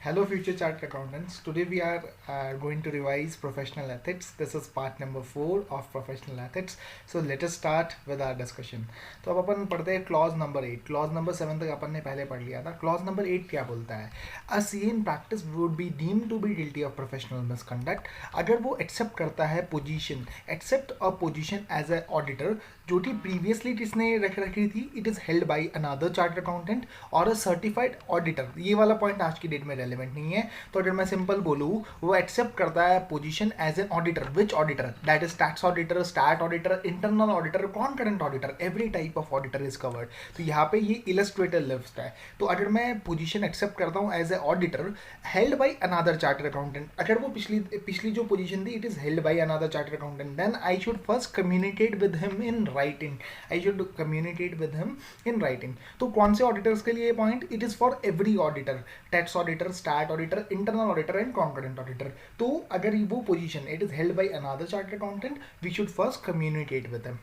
Hello, future chartered accountants. Today we are going to revise professional ethics. This is part number 4 of professional ethics. So let us start with our discussion. तो अब अपन पढ़ते हैं clause number 8. Clause number 7 तक अपन ने पहले पढ़ लिया था. क्लॉज नंबर 8 क्या बोलता है? A C in practice would be deemed to be guilty of professional misconduct अगर वो एक्सेप्ट करता है position, accept a position as a auditor जो कि प्रीवियसली किसने रख रखी थी. It is held by another chartered accountant और अ सर्टिफाइड ऑडिटर. ये वाला पॉइंट आज की डेट में रेलिवेंट नहीं है. तो अगर मैं सिंपल बोलूँ, वो एक्सेप्ट करता है position as an auditor. Which auditor? That is tax auditor, stat auditor, internal auditor, concurrent auditor. Every type of auditor is covered. तो यहाँ पे ये इलस्ट्रेटेड लिस्ट है. तो अगर मैं पोजीशन एक्सेप्ट करता हूँ as a auditor held by another chartered accountant, अगर वो पिछली जो पोजीशन थी it is held by another chartered accountant, then I should first communicate with him in writing. I should communicate with him in writing. तो कौन से auditors के लिए point? It is for every auditor. Tax auditor, stat auditor, internal auditor and concurrent auditor. तो अगर वो position it is held by another chartered accountant, we should first communicate with him,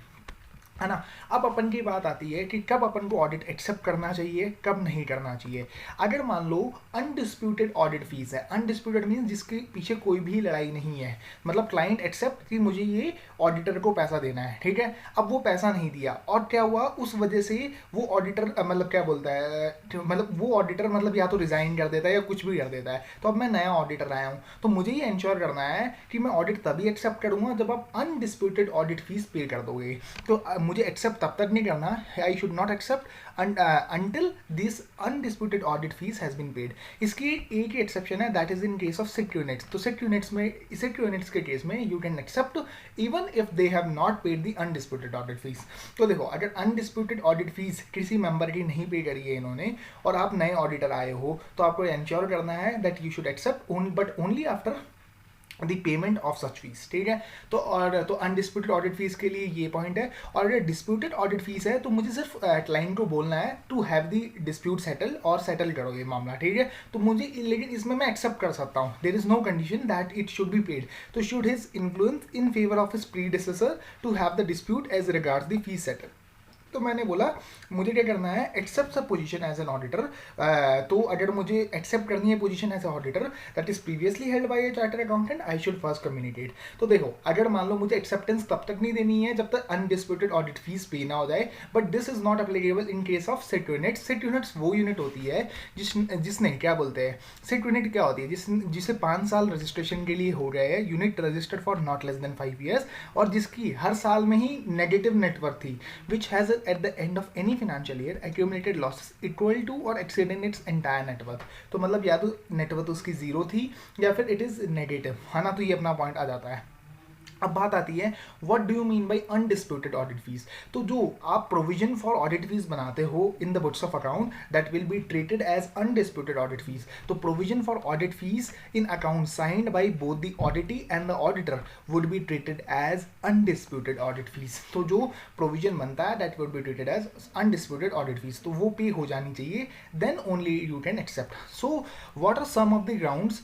है ना. अब अपन की बात आती है कि कब अपन को ऑडिट एक्सेप्ट करना चाहिए, कब नहीं करना चाहिए. अगर मान लो अनडिस्प्यूटेड ऑडिट फीस है. अनडिस्प्यूटेड मीन्स जिसके पीछे कोई भी लड़ाई नहीं है. मतलब क्लाइंट एक्सेप्ट कि मुझे ये ऑडिटर को पैसा देना है, ठीक है. अब वो पैसा नहीं दिया और क्या हुआ, उस वजह से वो ऑडिटर मतलब क्या बोलता है, मतलब वो ऑडिटर मतलब या तो रिजाइन कर देता है या कुछ भी कर देता है. तो अब मैं नया ऑडिटर आया हूँ, तो मुझे ये इंश्योर करना है कि मैं ऑडिट तभी एक्सेप्ट करूँगा जब आप अनडिस्प्यूटेड ऑडिट फीस पे कर दोगे. तो मुझे एक्सेप्ट तब तक नहीं करना. I should not accept until this undisputed audit fees has been paid. इसकी एक ही एक्सेप्शन है, that is in case of sick units. तो सिक यूनिट्स के केस में you can accept even if they have not paid the undisputed audit fees. तो देखो, अगर अनडिस्प्यूटेड ऑडिट फीस किसी मेंबर की नहीं पे करी है इन्होंने और आप नए ऑडिटर आए हो, तो आपको इंश्योर करना है that you should accept but only after the payment of such fees, ठीक है. तो अनडिस्प्यूटेड ऑडिट फीस के लिए ये पॉइंट है. और अगर डिस्प्यूटेड ऑडिट फीस है तो मुझे सिर्फ क्लाइंट को बोलना है to have the dispute settle और सेटल करो ये मामला, ठीक है. तो मुझे लेकिन इसमें मैं एक्सेप्ट कर सकता हूँ. There is no condition that it should be paid. तो should his influence in favour of his predecessor to have the dispute as regards the fees settle. तो मैंने बोला मुझे क्या करना है, एक्सेप्ट सब पोजीशन एज एन ऑडिटर. तो अगर मुझे एक्सेप्ट करनी है position as a auditor that is previously held by a chartered accountant, I should first communicate. तो देखो, अगर मान लो मुझे एक्सेप्टेंस तब तक नहीं देनी है जब तक अनडिस्प्यूटेड ऑडिट फीस पे ना हो जाए. But this is not applicable in case of sick units. Sick units वो यूनिट होती है जिसने क्या बोलते हैं, सिट यूनिट क्या होती है, जिसे 5 साल रजिस्ट्रेशन के लिए हो गए हैं, unit registered for not less than 5 years, और जिसकी हर साल में ही नेगेटिव नेटवर्क थी, which has at the end of any financial year accumulated losses equal to or exceeding its entire net worth. तो मतलब या तो नेटवर्थ उसकी जीरो थी या फिर इट इज नेगेटिव, है ना. तो ये अपना पॉइंट आ जाता है. अब बात आती है what do you mean by undisputed audit fees. तो जो आप प्रोविजन फॉर ऑडिट फीस बनाते हो in the books of account that will be treated as undisputed audit fees. तो provision for audit fees in account signed by both the auditee and the auditor would be treated as undisputed audit fees. तो जो provision बनता है that would be treated as undisputed audit fees, तो वो pay हो जानी चाहिए, then only you can accept. So what are some of the grounds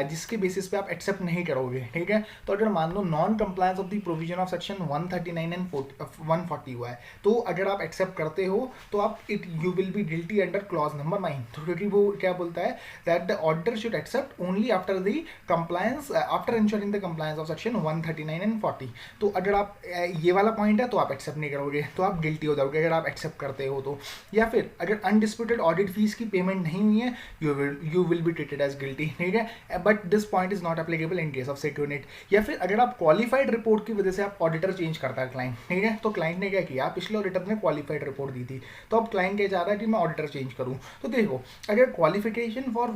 जिसके बेसिस पे आप एक्सेप्ट नहीं करोगे, ठीक है. तो अगर मान लो non compliance of the provision of section 139 and 140 हुआ है, तो अगर आप एक्सेप्ट करते हो तो आप you will be guilty under clause number 9. तो क्योंकि वो क्या बोलता है that the auditor should accept only after the compliance, after ensuring the compliance of section 139 and 40. तो अगर आप ये वाला पॉइंट है तो आप एक्सेप्ट नहीं करोगे, तो आप गिल्टी हो जाओगे अगर आप एक्सेप्ट करते हो तो. या फिर अगर अनडिस्प्यूटेड ऑडिट फीस की पेमेंट नहीं हुई है, you will be treated as guilty, ठीक है. But this point is not applicable in case of security. या फिर अगर आप क्वालिफाइड रिपोर्ट की वजह से आप ऑडिटर चेंज करता है क्लाइंट, ठीक है. तो क्लाइंट ने क्या किया, पिछले ऑडिटर ने क्वालिफाइड रिपोर्ट दी थी, तो अब क्लाइंट क्या चाह रहा है कि मैं ऑडिटर चेंज करूं. तो देखो, अगर qualification for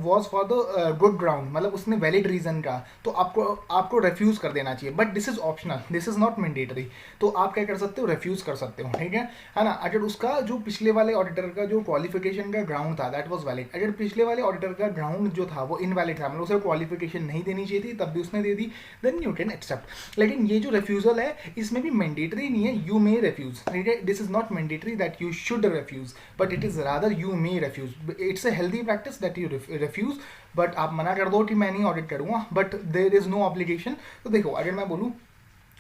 was for the good ground, मतलब उसने वैलिड रीजन का, तो आपको रेफ्यूज कर देना चाहिए. But this is optional, this is not mandatory. तो आप क्या कर सकते हो, रेफ्यूज कर सकते हो, ठीक है ना. अगर उसका जो पिछले वाले ऑडिटर का जो क्वालिफिकेशन का ग्राउंड था दैट वाज वैलिड, अगर पिछले वाले ऑडिटर का ग्राउंड जो था वो इनवैलिड था, मतलब उसे क्वालिफिकेशन नहीं देनी चाहिए थी, तब भी उसने दे दी, देन यू कैन एक्सेप्ट. लेकिन ये जो रेफ्यूजल है इसमें भी मैंडेटरी नहीं है, यू मे रेफ्यूज, ठीक है. This is not mandatory that you should refuse, but it is rather you may refuse. It's a healthy practice that you refuse, but आप मना कर दो कि मैं नहीं ऑडिट करूंगा, but there is no obligation. तो देखो, अगर मैं बोलूँ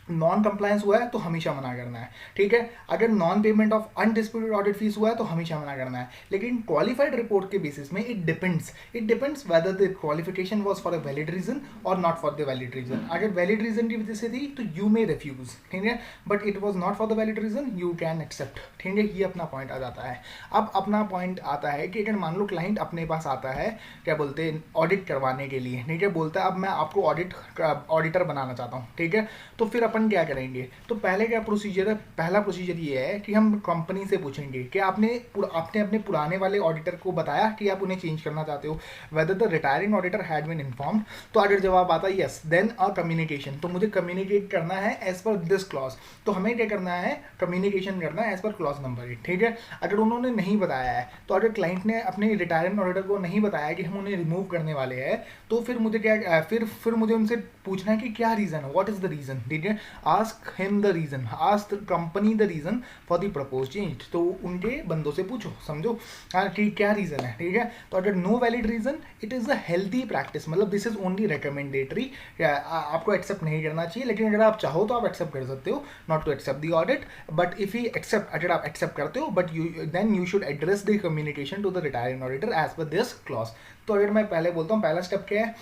नॉन कंप्लायंस हुआ है तो हमेशा मना करना है, ठीक है। अगर non payment of undisputed audit fees हुआ है तो हमेशा मना करना है। लेकिन क्वालिफाइड रिपोर्ट के बेसिस में it depends whether the qualification was for a valid reason और not for the valid reason. अगर वैलिड रीजन की वजह से थी तो यू मे रिफ्यूज, ठीक है, but it was not for the valid reason you can accept, ठीक है। ये अपना पॉइंट आ जाता है। अब अपना पॉइंट आता है कि अगर मान लो क्लाइंट अपने पास आता है, क्या बोलते हैं, ऑडिट करवाने के लिए, ठीक है, बोलता है अब मैं आपको ऑडिटर बनाना चाहता हूँ, ठीक है। तो फिर अपन क्या करेंगे, तो पहले क्या प्रोसीजर है, पहला प्रोसीजर ये है कि हम कंपनी से पूछेंगे कि आपने अपने पुराने वाले ऑडिटर को बताया कि आप उन्हें चेंज करना चाहते हो, whether the retiring auditor had been informed. तो अगर जवाब आता है यस, देन अ कम्युनिकेशन, तो मुझे कम्युनिकेट करना है एज पर दिस क्लॉज। तो हमें क्या करना है, कम्युनिकेशन करना है एज पर क्लॉज नंबर 8, ठीक है। अगर उन्होंने नहीं बताया है, तो अगर क्लाइंट ने अपने रिटायरिंग ऑडिटर को नहीं बताया कि हम उन्हें रिमूव करने वाले हैं, तो फिर मुझे क्या फिर मुझे उनसे पूछना है कि क्या रीजन है, व्हाट इज द रीजन, ठीक है। Ask him the reason, ask the company the reason for the propose change. तो उनके बंदों से पूछो, समझो, हाँ, कि क्या रीजन है, ठीक है। तो अगर no valid reason, it is a healthy practice, मतलब दिस इज ओनली रिकमेंडेटरी, आपको एक्सेप्ट नहीं करना चाहिए। लेकिन अगर आप चाहो तो आप एक्सेप्ट कर सकते हो, not to accept the audit, but if you accept, अगर आप एक्सेप्ट करते हो, but you should address the communication to the retiring auditor as per this clause. तो अगर मैं पहले बोलता हूँ, पहला स्टेप क्या है,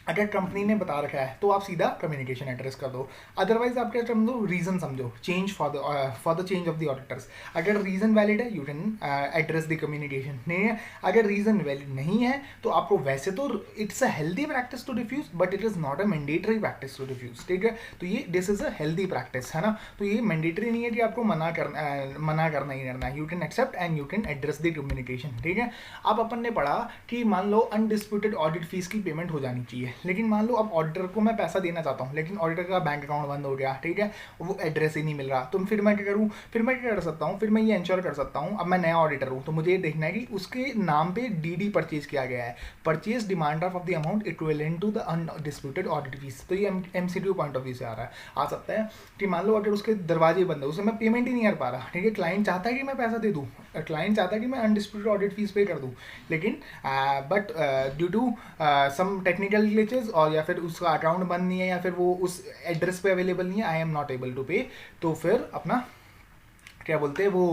अगर कंपनी ने बता रखा है तो आप सीधा कम्युनिकेशन एड्रेस कर दो। अदरवाइज आप क्या समझो, रीजन समझो, change for the change of the auditors. अगर रीजन वैलिड है you can address the communication, नहीं है अगर रीजन वैलिड नहीं है तो आपको, वैसे तो it's a healthy practice to refuse, but it is not a mandatory practice to refuse, ठीक है। तो ये this is a healthy practice, है ना। तो ये मैंडेटरी नहीं है कि आपको मना करना ही करना है, you can accept and you can address the communication, ठीक है। अब अपन ने पढ़ा कि मान लो अनडिस्प्यूटेड ऑडिट फीस की पेमेंट हो जानी चाहिए, लेकिन मान लो अब ऑडिटर को मैं पैसा देना चाहता हूँ, लेकिन ऑडिटर का बैंक अकाउंट बंद हो गया, ठीक है, वो एड्रेस ही नहीं मिल रहा, तो फिर मैं क्या करूँ, फिर मैं क्या कर सकता हूँ, फिर मैं ये इंश्योर कर सकता हूँ, अब मैं नया ऑडिटर हूँ तो मुझे ये देखना है कि उसके नाम पे डीडी परचेज किया गया है, purchase demand of the amount equivalent to the undisputed audit fees. तो ये एमसीक्यू पॉइंट ऑफ व्यू से आ सकता है कि मान लो अगर उसके दरवाजे बंद है, उसे मैं पेमेंट ही नहीं कर पा रहा, ठीक है, क्लाइंट चाहता है कि मैं पैसा दे दूँ, क्लाइंट चाहता है कि मैं अनडिस्प्यूटेड ऑडिट फीस पे कर दूँ, लेकिन but due to some technical glitches, और या फिर उसका अकाउंट बंद नहीं है, या फिर वो उस एड्रेस पे अवेलेबल नहीं है, I am not able to pay, तो फिर अपना क्या बोलते हैं वो,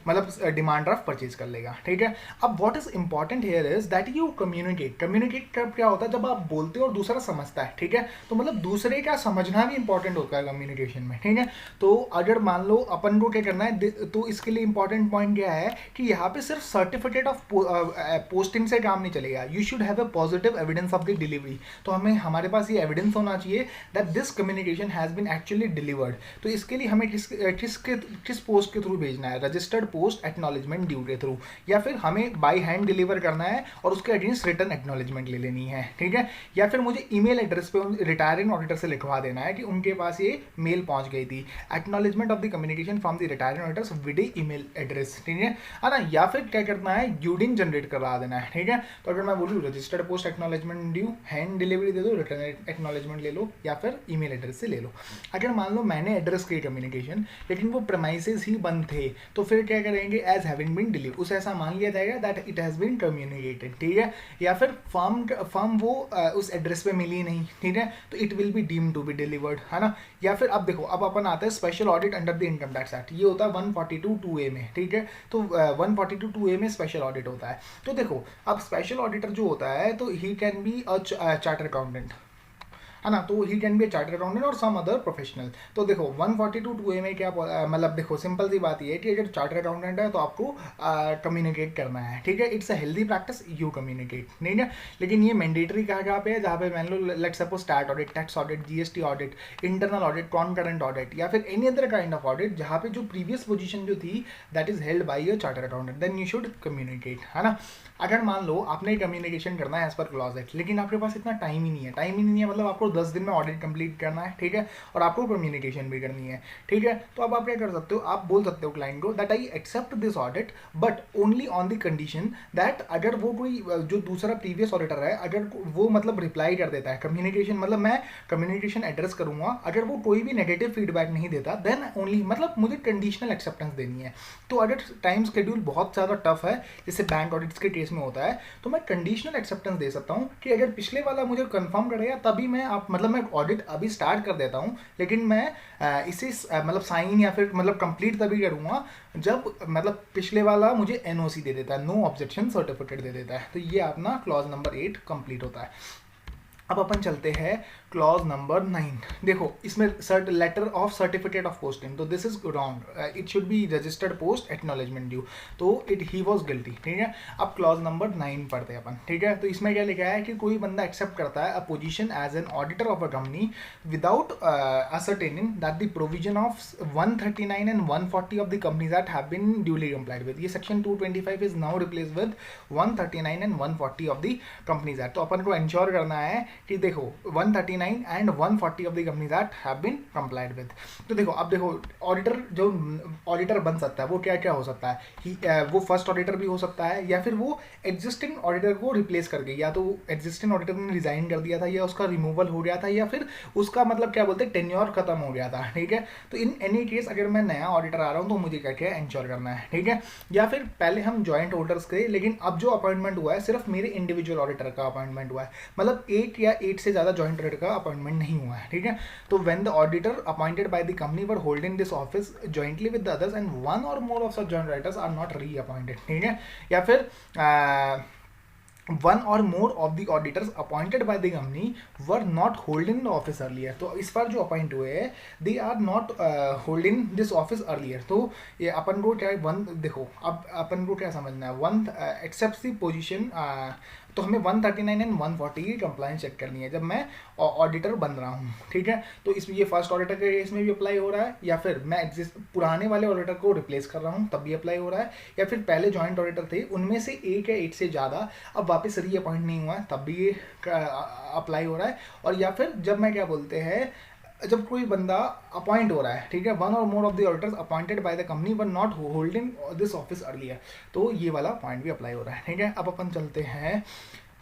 मतलब डिमांड ड्राफ्ट परचेज कर लेगा, ठीक है। अब what is important here is that you communicate कब क्या होता है, जब आप बोलते हो और दूसरा समझता है, ठीक है। तो मतलब दूसरे का समझना भी इंपॉर्टेंट होता है कम्युनिकेशन में, ठीक है। तो अगर मान लो अपन को क्या करना है, तो इसके लिए इंपॉर्टेंट पॉइंट क्या है कि यहाँ पे सिर्फ सर्टिफिकेट ऑफ पोस्टिंग से काम नहीं चलेगा, you should have a positive evidence of the delivery. तो हमें, हमारे पास ये एविडेंस होना चाहिए that this communication has been actually delivered. तो इसके लिए हमें किस पोस्ट के थ्रू भेजना है, रजिस्टर्ड पोस्ट एक्नॉलेजमेंट ड्यू के थ्रू, या फिर हमें बाय हैंड डिलीवर करना है और उसके अगेंस्ट रिटर्न एक्नॉलेजमेंट ले लेनी है, ठीक है। या फिर मुझे ईमेल एड्रेस पे रिटायरिंग ऑडिटर से लिखवा देना है कि उनके पास ये मेल पहुंच गई थी, acknowledgement of the communication from the retiring auditors with email address, ठीक है ना। या फिर क्या करना है, यूडिंग जनरेट करवा देना है, ठीक है। तो अगर मैं बोलूँ registered post acknowledgement due, hand delivery दे दो, रिटर्न एक्नॉलेजमेंट ले लो, या फिर ईमेल एड्रेस से ले लो। अगर मान लो मैंने एड्रेस की कम्युनिकेशन, लेकिन वो प्रेमाइसेस ही बंद थे, तो फिर क्या करेंगे, एज हैविंग बीन डिलीवर, उसे ऐसा मान लिया जाएगा that it has been communicated, ठीक है। या फिर फॉर्म वो उस एड्रेस पे मिली नहीं, ठीक है, तो it will be deemed to be delivered, है ना। या फिर अब देखो, अब अपन आता है special audit under the income tax act, ये होता है 142(2)(a) में, ठीक है। तो 142(2)(a) में स्पेशल ऑडिट होता है। तो देखो, अब स्पेशल ऑडिटर जो होता है, तो he can be a charter accountant, है ना, तो he can be A charter accountant और सम अदर प्रोफेशनल। तो देखो 142(2)(a) में क्या मतलब, देखो सिंपल सी बात ये है कि अगर चार्टर अकाउंटेंट है तो आपको कम्युनिकेट करना है, ठीक है, it's a healthy practice, you communicate, नहीं है। लेकिन ये मैंडेटरी कहाँ पे है, जहाँ पे मान लो let suppose start audit, tax audit, GST audit, internal audit, concurrent audit, या फिर any other kind of audit जहाँ पे जो प्रीवियस पोजीशन जो थी that is held by a charter accountant, then you should communicate, है ना। अगर मान लो आपने कम्युनिकेशन करना है एज पर क्लॉज एक्ट, लेकिन आपके पास इतना टाइम ही नहीं है, मतलब आपको 10 दिन में ऑडिट कंप्लीट करना है, ठीक है, और आपको कम्युनिकेशन भी करनी है, ठीक है। तो अब आप क्या कर सकते हो, आप बोल सकते हो क्लाइंट को that I accept this audit but only on the condition that अगर वो कोई जो दूसरा प्रीवियस ऑडिटर है, अगर वो मतलब रिप्लाई कर देता है कम्युनिकेशन, मतलब मैं कम्युनिकेशन एड्रेस करूंगा, अगर वो कोई भी नेगेटिव फीडबैक नहीं देता, देन ओनली, मतलब मुझे कंडीशनल एक्सेप्टेंस देनी है। तो अगर टाइम शेड्यूल बहुत ज़्यादा टफ है, जैसे बैंक ऑडिट्स के केस में होता है, तो मैं कंडीशनल एक्सेप्टेंस दे सकता हूँ कि अगर पिछले वाला मुझे कंफर्म करेगा तभी मैं आप मतलब मैं ऑडिट अभी स्टार्ट कर देता हूँ, लेकिन मैं इसे मतलब साइन या फिर मतलब कंप्लीट तभी करूँगा जब मतलब पिछले वाला मुझे एनओसी दे देता है, नो ऑब्जेक्शन सर्टिफिकेट दे देता है। तो ये अपना क्लॉज नंबर 8 कंप्लीट होता है। अब अपन चलते हैं क्लॉज नंबर 9। देखो इसमें letter of certificate of posting, तो this is wrong, it should be registered post acknowledgement due, तो ही वॉज गिल्टी, ठीक है। अब क्लॉज नंबर 9 पढ़ते हैं अपन, ठीक है। तो इसमें क्या लिखा है कि कोई बंदा एक्सेप्ट करता है a position as an auditor of a company without ascertaining that the provision of 139 and 140 of the Companies Act have been duly complied with। ये section 225 is now replaced with 139 and 140 of the Companies Act। तो अपन को ensure करना है कि देखो 139 and 140 of the companies act have been complied with. तो देखो अब देखो ऑडिटर जो ऑडिटर बन सकता है वो क्या क्या हो सकता है, वो फर्स्ट ऑडिटर भी हो सकता है, या फिर वो एग्जिस्टिंग ऑडिटर को रिप्लेस करके, या तो एग्जिस्टिंग ऑडिटर ने रिजाइन कर दिया था, या उसका रिमूवल हो गया था, या फिर उसका मतलब क्या बोलते हैं टेन्योर खत्म हो गया था, ठीक है। तो इन एनी केस अगर मैं नया ऑडिटर आ रहा हूँ तो मुझे क्या क्या इंश्योर करना है, ठीक है। या फिर पहले हम जॉइंट ऑडिटर्स के, लेकिन अब जो अपॉइंटमेंट हुआ है सिर्फ मेरे इंडिविजुअल ऑडिटर का अपॉइंटमेंट हुआ है, मतलब 8 या 8 से ज़्यादा जॉइंट ऑडिटर का अपॉइंटमेंट नहीं हुआ है, ठीक है। तो when the auditor appointed by the company were holding this office jointly with the others and one और more of such joint auditors are not reappointed, ठीक है। या फिर one or more of the auditors appointed by the company were not holding the office earlier। तो इस बार जो appoint हुए हैं they are not holding this office earlier। तो ये अपन को क्या वन, देखो अब अपन को क्या समझना है, वन एक्सेप्ट दी पोजीशन, तो हमें 139 एंड 140 की कंप्लाइंस चेक करनी है जब मैं ऑडिटर बन रहा हूँ, ठीक है। तो इसमें ये फर्स्ट ऑडिटर के केस में भी अप्लाई हो रहा है, या फिर मैं पुराने वाले ऑडिटर को रिप्लेस कर रहा हूँ तब भी अप्लाई हो रहा है, या फिर पहले जॉइंट ऑडिटर थे उनमें से 1 या 8 से ज़्यादा अब वापस रीअपॉइंट नहीं हुआ है तब भी ये अप्लाई हो रहा है। और या फिर जब मैं क्या बोलते हैं, जब कोई बंदा अपॉइंट हो रहा है, ठीक है, वन और more of the auditors appointed by the company were not holding this office earlier, तो ये वाला पॉइंट भी अप्लाई हो रहा है, ठीक है। अब अपन चलते हैं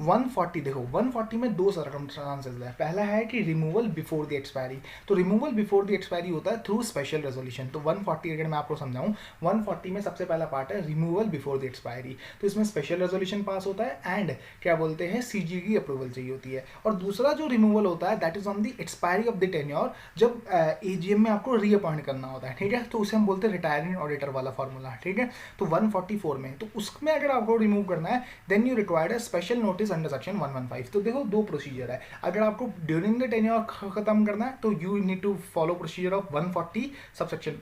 140। देखो 140 में दो सर्कमस्टांसेस है। पहला है कि रिमूवल बिफोर द एक्सपायरी, तो रिमूवल बिफोर द एक्सपायरी होता है थ्रू स्पेशल रेजोल्यूशन। तो 140 अगर मैं आपको समझाऊं, 140 में सबसे पहला पार्ट है रिमूवल बिफोर द एक्सपायरी, तो इसमें स्पेशल रेजोल्यूशन पास होता है एंड क्या बोलते हैं सीजी की अप्रूवल चाहिए होती है। और दूसरा जो रिमूवल होता है that is on the expiry of the tenure, जब एजीएम में आपको रीअपॉइंट करना होता है, ठीक है, तो उसे हम बोलते हैं रिटायरिंग ऑडिटर वाला फॉर्मूला, ठीक है। तो 144 में, तो उसमें अगर आपको रिमूव करना है then you required a special notice under section 115। तो देखो दो प्रोसीजर है, अगर आपको ड्यूरिंग द टेन्योर खत्म करना है तो you need to follow procedure of 140 subsection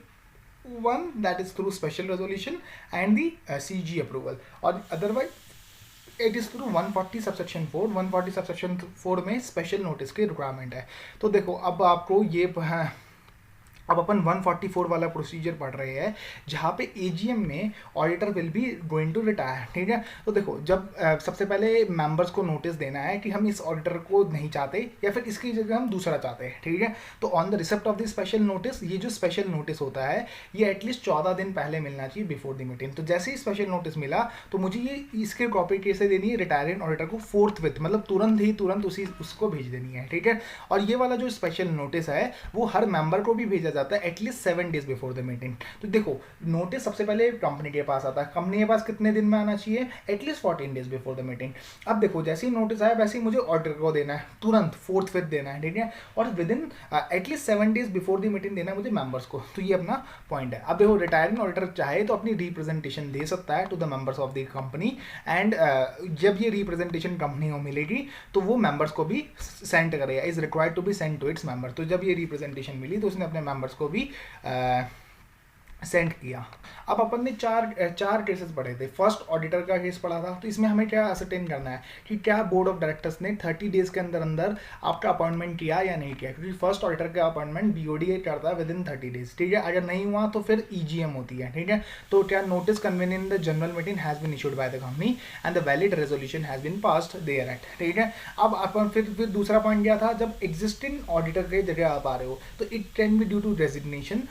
1 that is through special resolution and the CG approval, और otherwise it is through 140 subsection 4। 140 subsection 4 में स्पेशल नोटिस की रिक्वायरमेंट है। तो देखो अब आपको ये अब अपन 144 वाला प्रोसीजर पढ़ रहे हैं जहाँ पे एजीएम में auditor will be going to retire, ठीक है। तो देखो जब सबसे पहले मेंबर्स को नोटिस देना है कि हम इस ऑडिटर को नहीं चाहते या फिर इसकी जगह हम दूसरा चाहते हैं, ठीक है। तो on the receipt of the special notice, ये जो स्पेशल नोटिस होता है ये एटलीस्ट 14 दिन पहले मिलना चाहिए बिफोर द मीटिंग। तो जैसे ही स्पेशल नोटिस मिला तो मुझे ये इसके कॉपी कैसे देनी है रिटायरिंग ऑडिटर को फोर्थविथ, मतलब तुरंत उसको भेज देनी है, ठीक है। और ये वाला जो स्पेशल नोटिस है वो हर मेंबर को भी भेजा जाता है at least 7 days before the meeting. तो देखो नोटिस सबसे पहले कंपनी के पास आता है, कंपनी के पास कितने दिन में आना चाहिए, at least 14 days before the meeting. अब देखो जैसे ही नोटिस आया वैसे ही मुझे ऑर्डर को देना है, तुरंत 4th देना है, ठीक है। और with in at least 7 days before the meeting देना है मुझे मेंबर्स को। तो ये अपना पॉइंट है। अब देखो रिटायरिंग ऑडिटर चाहे तो अपनी रिप्रेजेंटेशन दे सकता है to the members of the company and जब ये रिप्रेजेंटेशन कंपनी को मिलेगी तो वो मेंबर्स को भी सेंड करेगा, is required to be send to its member. तो जब ये रिप्रेजेंटेशन मिली तो उसने अपने मेंबर्स को भी सेंड किया। अब अपन ने चार केसेस पढ़े थे। फर्स्ट ऑडिटर का केस पढ़ा था, तो इसमें हमें क्या असरटेन करना है कि क्या बोर्ड ऑफ डायरेक्टर्स ने 30 डेज के अंदर अंदर आपका अपॉइंटमेंट किया या नहीं किया, क्योंकि फर्स्ट ऑडिटर का अपॉइंटमेंट बीओडी करता है विद इन 30 डेज, ठीक है। अगर नहीं हुआ तो फिर ईजीएम होती है, ठीक है। तो क्या notice convene in the general meeting has been issued by the company and the valid resolution has been passed thereat, ठीक है। अब अपन फिर दूसरा पॉइंट क्या था, जब एग्जिस्टिंग ऑडिटर के जगह आप आ रहे हो तो it can be due to resignation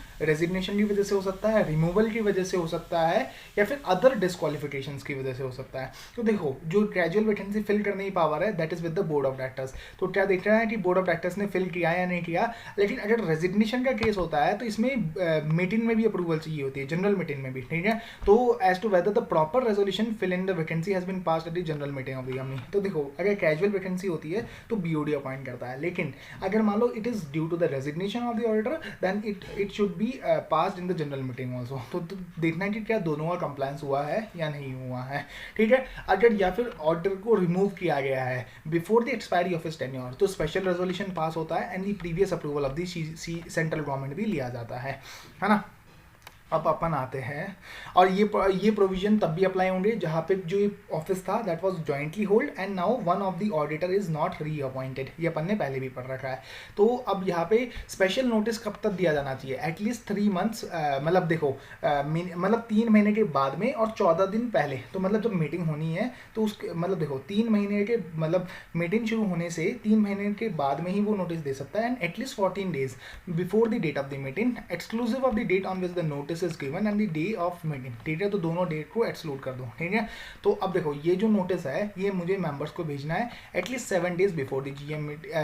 की वजह से हो सकता सकता है, रिमूवल की वजह से हो सकता है, या फिर अदर डिस्क्वालिफिकेशंस की वजह से हो सकता है। तो देखो जो ग्रेजुअल वैकेंसी फिल करने की पावर है that is with the board of directors. तो क्या देख रहा है कि बोर्ड ऑफ डायरेक्टर्स ने फिल किया या नहीं किया। लेकिन अगर रेजिग्नेशन का केस होता है तो इसमें मीटिंग में भी अप्रूवल चाहिए होती है, जनरल मीटिंग में भी, ठीक है। तो as to whether the proper resolution fill in the vacancy has been passed at the general meeting of the company. तो देखो अगर कैजुअल वैकेंसी होती है तो बीओडी अपॉइंट करता है, लेकिन अगर मान लो it is due to the resignation of the auditor then it should be passed in the general meeting also. तो देखना है कि क्या दोनों का कंप्लायंस हुआ है या नहीं हुआ है, ठीक है। अगर या फिर ऑर्डर को रिमूव किया गया है before the expiry of his tenure तो स्पेशल रेजोल्यूशन पास होता है and the previous approval of the central government भी लिया जाता है ना। अब अपन आते हैं, और ये प्रोविजन तब भी अप्लाई होंगे जहाँ पे जो ऑफिस था that was jointly hold and now one of the auditor is not reappointed. ये अपन ने पहले भी पढ़ रखा है। तो अब यहाँ पे स्पेशल नोटिस कब तक दिया जाना चाहिए, एटलीस्ट 3 मंथ्स, मतलब देखो मतलब 3 महीने के बाद में और 14 दिन पहले। तो मतलब जब मीटिंग होनी है तो उसके मतलब देखो 3 महीने के मतलब मीटिंग शुरू होने से 3 महीने के बाद में ही वो नोटिस दे सकता है, and at least 14 days before the date of the meeting exclusive of the date on which the notice is given and the day of meeting, ठीक है। तो दोनों डेट को एक्सक्लूड कर दो, ठीक है। तो अब देखो ये जो नोटिस है ये मुझे मेंबर्स को भेजना है at least 7 days before the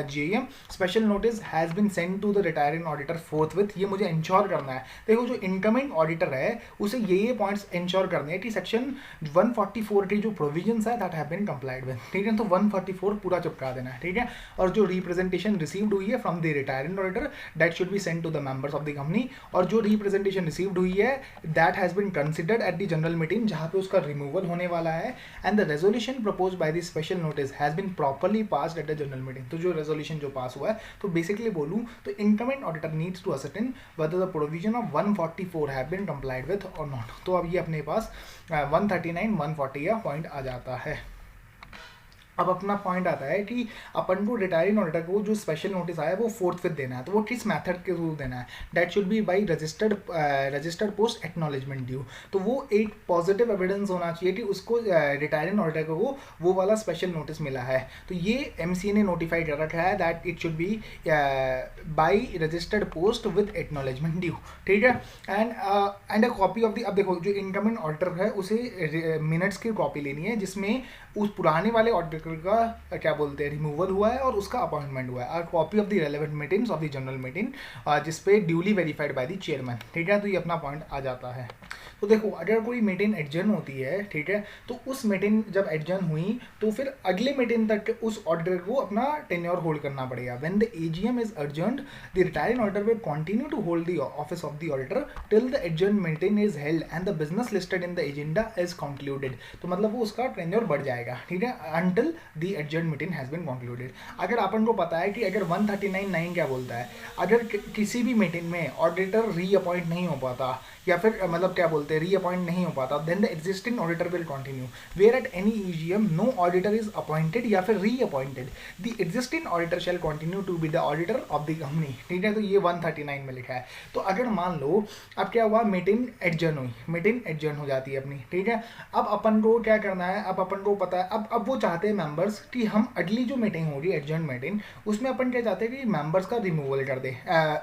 GM. Special notice has been send to the retiring auditor forthwith. ये मुझे इंश्योर करना है, देखो जो इनकमिंग ऑडिटर है उसे ये पॉइंट्स इंश्योर करने हैं कि सेक्शन 144 की जो प्रोविजंस है that have been complied with, ठीक है। तो 144 पूरा चिपका देना है, ठीक है। और जो रिप्रेजेंटेशन रिसीव्ड हुई है from the retiring auditor that should be send to the members of the company, और जो रिप्रेजेंटेशन रिसीव्ड हुई है that has been considered at the general meeting जहाँ पे उसका रिमूवल होने वाला है, and the resolution proposed by the special notice has been properly passed at the general meeting। तो जो resolution जो पास हुआ है, तो बेसिकली बोलूँ तो incoming auditor needs to ascertain whether the provision of 144 have been complied with or not। तो अब ये अपने पास 139 140 का पॉइंट आ जाता है। अब अपना पॉइंट आता है कि अपन को रिटायरिंग ऑडिटर को जो स्पेशल नोटिस आया है वो फोर्थविथ देना है। तो वो किस मेथड के थ्रू देना है, that should B by registered post acknowledgement due. तो वो एक पॉजिटिव एविडेंस होना चाहिए कि उसको रिटायरिंग ऑडिटर को वो वाला स्पेशल नोटिस मिला है। तो ये एमसीए ने नोटिफाई कर रखा है that it should B by registered post with acknowledgement due, ठीक है। And a copy of the, अब देखो जो इनकमिंग ऑडिटर है उसे मिनट्स की कॉपी लेनी है जिसमें उस पुराने वाले ऑडिटर का क्या बोलते हैं रिमूवल हुआ है और उसका अपॉइंटमेंट हुआ है, और copy of the relevant meetings of the general meeting जिसपे duly verified by the chairman, ठीक है। तो ये अपना पॉइंट आ जाता है। तो देखो अगर कोई मीटिंग एडजर्न होती है, ठीक है, तो उस मीटिंग जब एडजर्न हुई तो फिर अगले मीटिंग तक उस ऑडिटर को अपना टेन्योर होल्ड करना पड़ेगा। When the AGM is adjourned the retiring auditor will continue to hold the office of the auditor till the adjourn meeting is held and the business listed in the agenda is concluded. तो मतलब वो उसका tenure बढ़ जाएगा, ठीक है, until the adjourn meeting has been concluded. अगर अपन को पता है कि अगर 139(9) क्या बोलता है, अगर किसी भी मीटिंग में ऑडिटर रीअपॉइंट नहीं हो पाता या फिर मतलब क्या बोलते हैं रीअपॉइंट नहीं हो पाता, then the existing auditor will continue where at any EGM no auditor is appointed या फिर reappointed the existing auditor shall continue to be the auditor of the company, ठीक है। तो ये 139 में लिखा है। तो अगर मान लो अब क्या हुआ, मीटिंग एडजर्न हुई, मीटिंग एडजर्न हो जाती है अपनी, ठीक है। अब अपन को क्या करना है, अब अपन को पता है, अब वो चाहते हैं मेंबर्स कि हम अगली जो मीटिंग होगी एडजर्न मीटिंग उसमें अपन क्या चाहते हैं कि मेंबर्स का रिमूवल कर दे,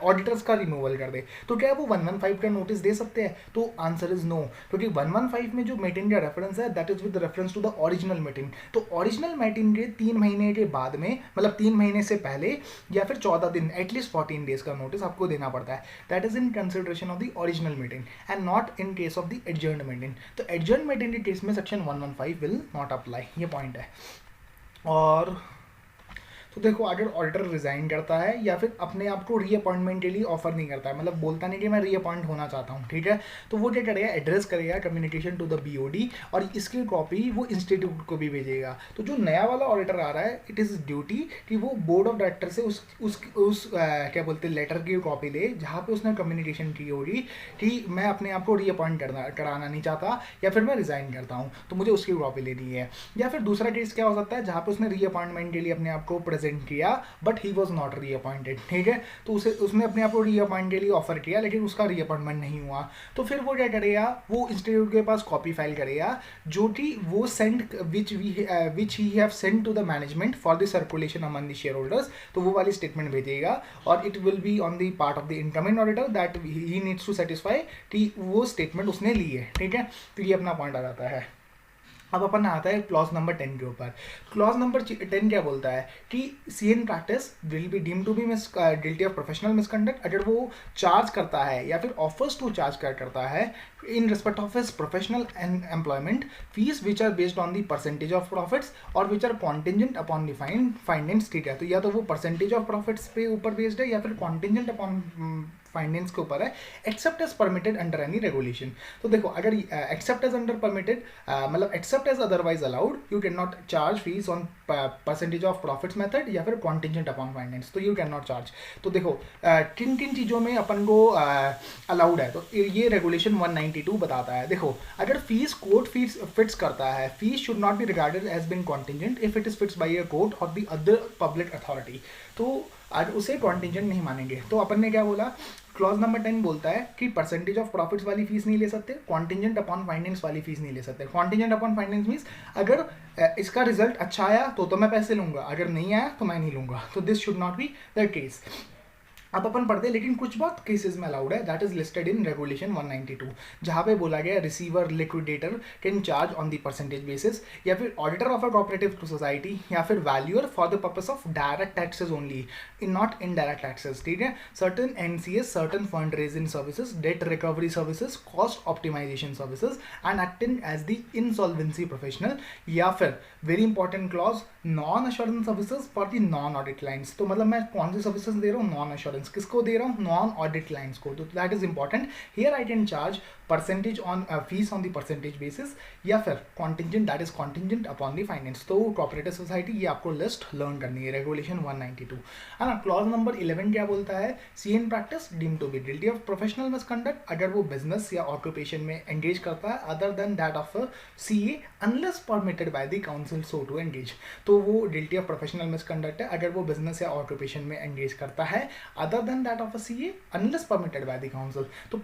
ऑडिटर्स का रिमूवल कर दे। तो क्या वो 115 का नोटिस दे सकते हैं? तो आंसर इज नो, क्योंकि 115 में जो मीटिंग का रेफरेंस है that is with reference to the original meeting. तो ओरिजिनल मीटिंग के 3 महीने के बाद में, मतलब 3 महीने से पहले या फिर 14 दिन, एटलीस्ट 14 डेज का नोटिस आपको देना पड़ता है। That is in consideration of the original meeting and not in case of the adjourned meeting. तो एडजर्न्ड मीटिंग के केस में सेक्शन 115 विल नॉट अप्लाई, ये पॉइंट है। और तो देखो अगर ऑडिटर रिजाइन करता है या फिर अपने आप को रीअपॉइंटमेंट के लिए ऑफर नहीं करता है, मतलब बोलता नहीं कि मैं रीअपॉइंट होना चाहता हूँ, ठीक है, तो वो क्या करेगा, एड्रेस करेगा कम्युनिकेशन टू द बीओडी और इसकी कॉपी वो इंस्टीट्यूट को भी भेजेगा। तो जो नया वाला ऑडिटर आ रहा है इट इज़ ड्यूटी कि वो बोर्ड ऑफ डायरेक्टर से उस क्या बोलते हैं लेटर की कॉपी ले जहाँ पे उसने कम्युनिकेशन की होगी कि मैं अपने आप को रीअपॉइंट कराना नहीं चाहता या फिर मैं रिजाइन करता हूँ, तो मुझे उसकी कॉपी लेनी है। या फिर दूसरा केस क्या हो सकता है जहाँ पे उसने रीअपॉइंटमेंट के लिए अपने आप को प्रेजेंट प्रेजेंट किया but he was not reappointed, ठीक है। तो उसने अपने आप को रीअपॉइंट के लिए ऑफर किया लेकिन उसका रीअपॉइंटमेंट नहीं हुआ, तो फिर वो क्या करेगा, वो इंस्टीट्यूट के पास कॉपी फाइल करेगा जो कि वो send which he have send to the management for the circulation among the shareholders. तो वो वाली स्टेटमेंट भेजेगा और it will be on the part of the incoming auditor that he needs to satisfy कि वो statement उसने ली है, ठीक है। तो ये अपना पॉइंट आ जाता है। अब अपन आता है क्लॉज नंबर 10 के ऊपर। क्लॉज नंबर 10 क्या बोलता है कि C in practice will be deem to be guilty of professional misconduct अगर वो चार्ज करता है या फिर ऑफर्स टू चार्ज करता है in respect of his professional and employment fees which are based on the percentage of profits or which are contingent upon the findings, ठीक है। तो या तो वो percentage of profits पे ऊपर based है या फिर contingent upon फाइनेंस के ऊपर है, except as permitted under any regulation. तो देखो अगर एक्सेप्ट एज अंडर परमिटेड मतलब except as otherwise allowed you can not charge fees on percentage of profits method या फिर कॉन्टिजेंट अपॉन फाइनेंस, तो यू कैन नॉट चार्ज। तो देखो किन किन चीज़ों में अपन को अलाउड है, तो ये रेगुलेशन 192 बताता है। देखो अगर फीस कोर्ट फीस फिक्स करता है, fees should not be regarded as being contingent if it is fix by a court और द अदर पब्लिक अथॉरिटी, तो आज उसे कॉन्टिजेंट नहीं मानेंगे। तो अपन ने क्या बोला, क्लॉज नंबर 10 बोलता है कि परसेंटेज ऑफ प्रॉफिट्स वाली फीस नहीं ले सकते, कॉन्टिजेंट अपॉन फाइनेंस वाली फीस नहीं ले सकते। कॉन्टिजेंट अपॉन फाइनेंस मीन्स अगर इसका रिजल्ट अच्छा आया तो मैं पैसे लूंगा, अगर नहीं आया तो मैं नहीं लूंगा। तो this should not be the case. अब अपन पढ़ते हैं लेकिन कुछ बहुत केसेस में अलाउड है, that is listed in regulation 192, जहां पे बोला गया receiver liquidator can charge on the percentage basis या फिर auditor of a cooperative society या फिर valuer for the purpose of direct taxes only in not indirect taxes, ठीक है। Certain NCS, certain fund raising services, debt recovery services, cost optimisation services and acting as the insolvency professional, या फिर very important clause non assurance services for the non audit lines. तो मतलब मैं कौन सी services दे रहा हूँ, नॉन अश्योरेंस किसको दे रहा हूँ, नॉन ऑडिट लाइन्स को। तो that is important, here I can charge percentage on fees on the percentage basis या फिर contingent that is contingent upon the finance. तो कोऑपरेटिव सोसाइटी ये आपको लिस्ट लर्न करनी है, रेगुलेशन 192 है ना। क्लॉज नंबर 11 क्या बोलता है, C in practice deem to be guilty of professional misconduct अगर वो बिजनेस या ऑक्यूपेशन में एंगेज करता है other than that of CA unless permitted by the council so to engage. तो वो गिल्टी ऑफ प्रोफेशनल मिसकंडक्ट है अगर वो बिजनेस या ऑक्यूपेशन में एंगेज करता है other than that of a CA unless permitted by the council. तो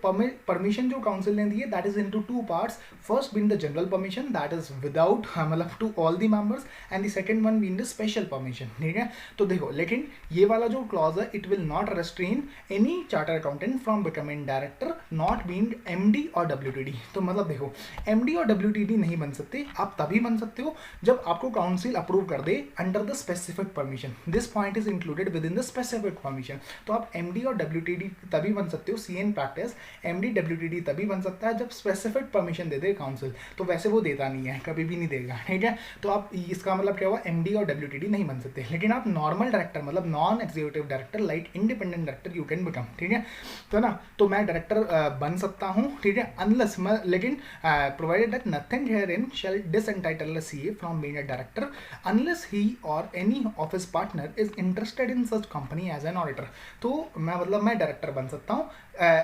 परमिशन जो काउंसिल ने दी है that is into two parts, first being the general permission that is without मतलब to all the members and the second one being the special permission, ठीक है। तो देखो लेकिन ये वाला जो क्लॉज है it will not restrain any charter accountant from becoming director not being MD और डब्ल्यूटीडी। तो मतलब देखो एमडी और डब्ल्यूटीडी नहीं बन सकते, आप तभी बन सकते हो जब आपको काउंसिल अप्रूव कर दे under the specific permission, this point is included within the specific permission. तो आप एमडी और डब्ल्यूटीडी तभी बन सकते हो, सीएन प्रैक्टिस एमडी डब्ल्यूटीडी तभी बन सकता है जब स्पेसिफिक परमिशन दे दे काउंसिल, तो वैसे वो देता नहीं है, कभी भी नहीं देगा, ठीक है। तो आप इसका मतलब क्या हुआ, एमडी और डब्ल्यूटीडी नहीं बन सकते, लेकिन आप नॉर्मल डायरेक्टर मतलब non executive director like independent director you can become, ठीक है। तो ना तो मैं डायरेक्टर बन सकता हूँ, ठीक है, अनलेस मैं लेकिन provided that nothing herein shall disentitle a CA from being a director unless he और any of his partner is interested in such company as an auditor. तो मैं मतलब मैं डायरेक्टर बन सकता हूँ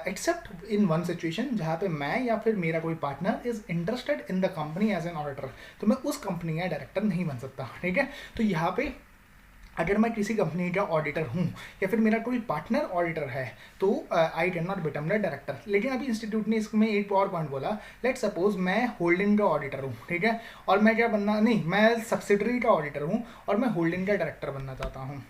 एक्सेप्ट इन वन सिचुएशन जहाँ पे मैं या फिर मेरा कोई partner is interested in the company as an auditor, तो मैं उस कंपनी का डायरेक्टर नहीं बन सकता, ठीक है। तो यहाँ पे अगर मैं किसी कंपनी का ऑडिटर हूँ या फिर मेरा कोई पार्टनर ऑडिटर है तो I can not become the director. लेकिन अभी इंस्टीट्यूट ने इसमें एक और पॉइंट बोला, लेट सपोज मैं होल्डिंग का ऑडिटर हूँ, ठीक है, और मैं क्या बनना नहीं मैं सब्सिडरी का ऑडिटर हूँ और मैं होल्डिंग का डायरेक्टर बनना चाहता हूँ।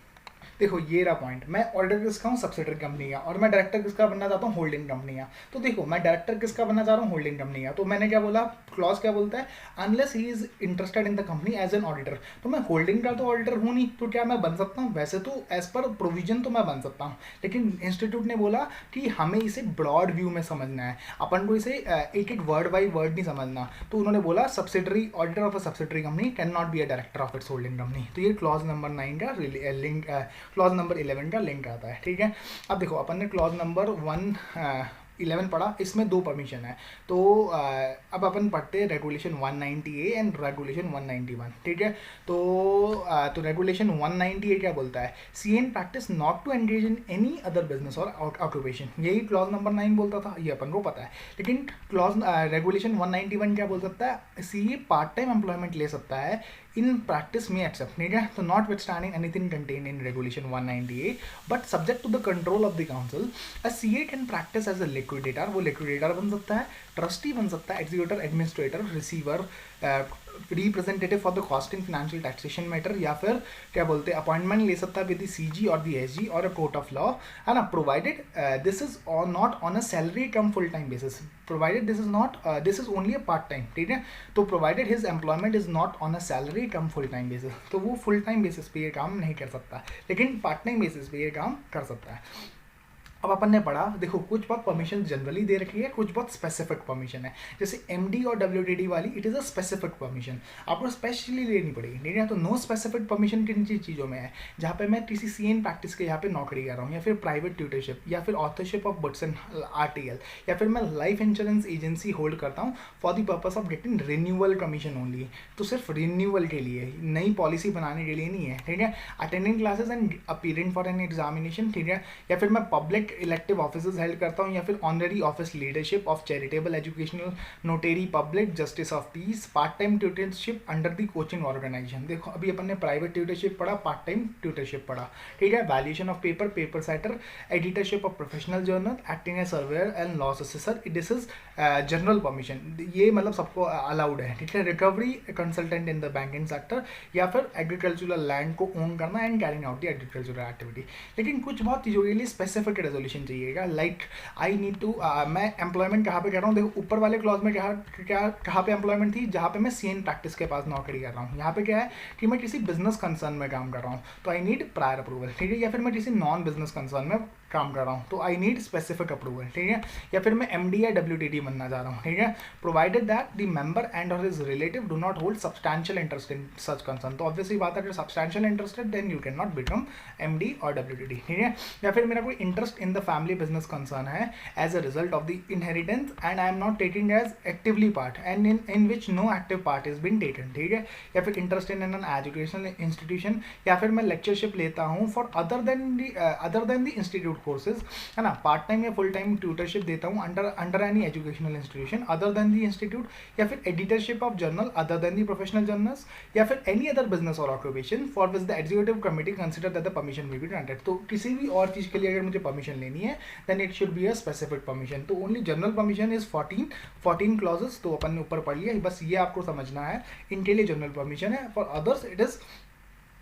देखो ये रहा पॉइंट, मैं ऑडिटर किसका हूँ, सब्सिडरी कंपनी का, और मैं डायरेक्टर किसका बनना चाहता हूँ, होल्डिंग कंपनी का। तो देखो मैं डायरेक्टर किसका बनना चाह रहा हूँ, होल्डिंग कंपनी का। तो मैंने क्या बोला, क्लॉज क्या बोलता है, unless he is interested in the company as an auditor. तो मैं होल्डिंग का तो ऑडिटर हूँ नहीं, तो क्या मैं बन सकता हूँ, वैसे तो एज पर प्रोविजन तो मैं बन सकता हूँ, लेकिन इंस्टीट्यूट ने बोला कि हमें इसे ब्रॉड व्यू में समझना है, अपन को इसे एक एक वर्ड बाई वर्ड नहीं समझना। तो उन्होंने बोला subsidiary auditor of a subsidiary company can not be a director of its holding company. तो ये क्लॉज नंबर 9 का लिंक, क्लॉज नंबर 11 का लिंक आता है, ठीक है। अब देखो अपन ने क्लॉज नंबर 11 पढ़ा, इसमें दो परमिशन है। तो अब अपन पढ़ते हैं रेगुलेशन 190A एंड रेगुलेशन 191, ठीक है। तो रेगुलेशन 190A क्या बोलता है, C in practice not to engage in any other business और ऑक्यूपेशन, यही क्लॉज नंबर 9 बोलता था, ये अपन को पता है। लेकिन क्लॉज रेगुलेशन 191 क्या बोल सकता है, सी ए पार्ट टाइम एम्प्लॉयमेंट ले सकता है in practice may accept, ठीक है. तो notwithstanding anything contained in regulation 198 but subject to the control of the council, a CA can practice as a liquidator. वो liquidator बन सकता है, ट्रस्टी बन सकता है, executor, administrator, receiver, representative for the costing financial taxation matter, या फिर क्या बोलते हैं अपॉइंटमेंट ले सकता है विद द सीजी और द एसजी और अ कोर्ट ऑफ लॉ, है ना, provided this is not on a salary come full time basis, provided this is not this is only a part time, ठीक है. तो provided his employment is not on a salary come full time basis, तो वो full time basis पे ये काम नहीं कर सकता, लेकिन पार्ट टाइम बेसिस पे ये काम कर सकता है. अब अपन ने पढ़ा, देखो कुछ बहुत परमिशन जनरली दे रखी है, कुछ बहुत स्पेसिफिक परमिशन है. जैसे एमडी और डब्ल्यूटीडी वाली it is a specific permission, आपको स्पेशली लेनी पड़ेगी, ठीक है. तो नो स्पेसिफिक परमिशन किन चीज़ों में है, जहाँ पे मैं किसी सीएन प्रैक्टिस के यहाँ पे नौकरी कर रहा हूँ, या फिर प्राइवेट ट्यूटरशिप, या फिर authorship of books and RTL, या फिर मैं लाइफ इंश्योरेंस एजेंसी होल्ड करता हूँ for the purpose of getting renewal commission only. तो सिर्फ रिन्यूअल के लिए, नई पॉलिसी बनाने के लिए नहीं है, ठीक है. Attending classes and appearing for an examination, ठीक है. या फिर मैं पब्लिक इलेक्टिव ऑफिसेज हेल्ड करता हूँ, या फिर honorary office leadership of charitable educational notary public justice of peace, part time tutorship under the coaching organisation. देखो अभी अपन ने प्राइवेट ट्यूटरशिप पढ़ा, पार्ट टाइम ट्यूटरशिप पढ़ा, ठीक है. Valuation of paper, paper setter, editorship of professional journal, acting as surveyor and loss assessor, this is general permission, ये मतलब सबको अलाउड है, ठीक है. Recovery consultant in the banking sector, या फिर एग्रीकल्चरल लैंड को ओन करना and carrying out the agricultural activity. लेकिन कुछ बहुत चीज़ों के लिए स्पेसिफिक रेजोल्यूशन चाहिएगा, लाइक आई नीड टू, मैं एम्प्लॉयमेंट कहाँ पे कर रहा हूँ. देखो ऊपर वाले क्लॉज में कहाँ पे एम्प्लॉयमेंट थी, जहाँ पे मैं सीएन प्रैक्टिस के पास नौकरी कर रहा हूँ. यहाँ पे क्या है कि मैं किसी बिजनेस कंसर्न में काम कर रहा हूँ, तो आई नीड प्रायर अप्रूवल, ठीक है. या फिर मैं किसी नॉन बिजनेस कंसर्न में काम कर रहा हूँ, तो आई नीड स्पेसिफिक अप्रूवल, ठीक है. या फिर मैं एमडी या डब्ल्यूटीडी बनना चाह रहा हूँ, ठीक है. Provided that the member and और his relative do not hold substantial interest in such concern. तो ऑब्वियसली बात है, अगर substantial interested then you can not become MD और डब्ल्यूटीडी, ठीक है. या फिर मेरा कोई interest in the family business concern है as a result of the inheritance and I am not taking as actively part and in which no active part is been taken, ठीक है. या फिर interest in an educational institution, या फिर मैं lectureship लेता हूँ for other than the institute courses, है ना. पार्ट टाइम या फुल टाइम ट्यूटरशिप देता हूँ under any educational institution other than the institute, या फिर editorship of journal other than the professional journals, या फिर एनी अदर बिजनेस और occupation for which the executive committee consider that the permission may be granted. तो किसी भी और चीज़ के लिए अगर मुझे परमिशन लेनी है then it should be a specific permission. तो only general permission is 14 clauses, तो अपन ने ऊपर पढ़ लिया, बस ये आपको समझना है, इनके लिए जनरल परमिशन है, फॉर अदर्स इट इज़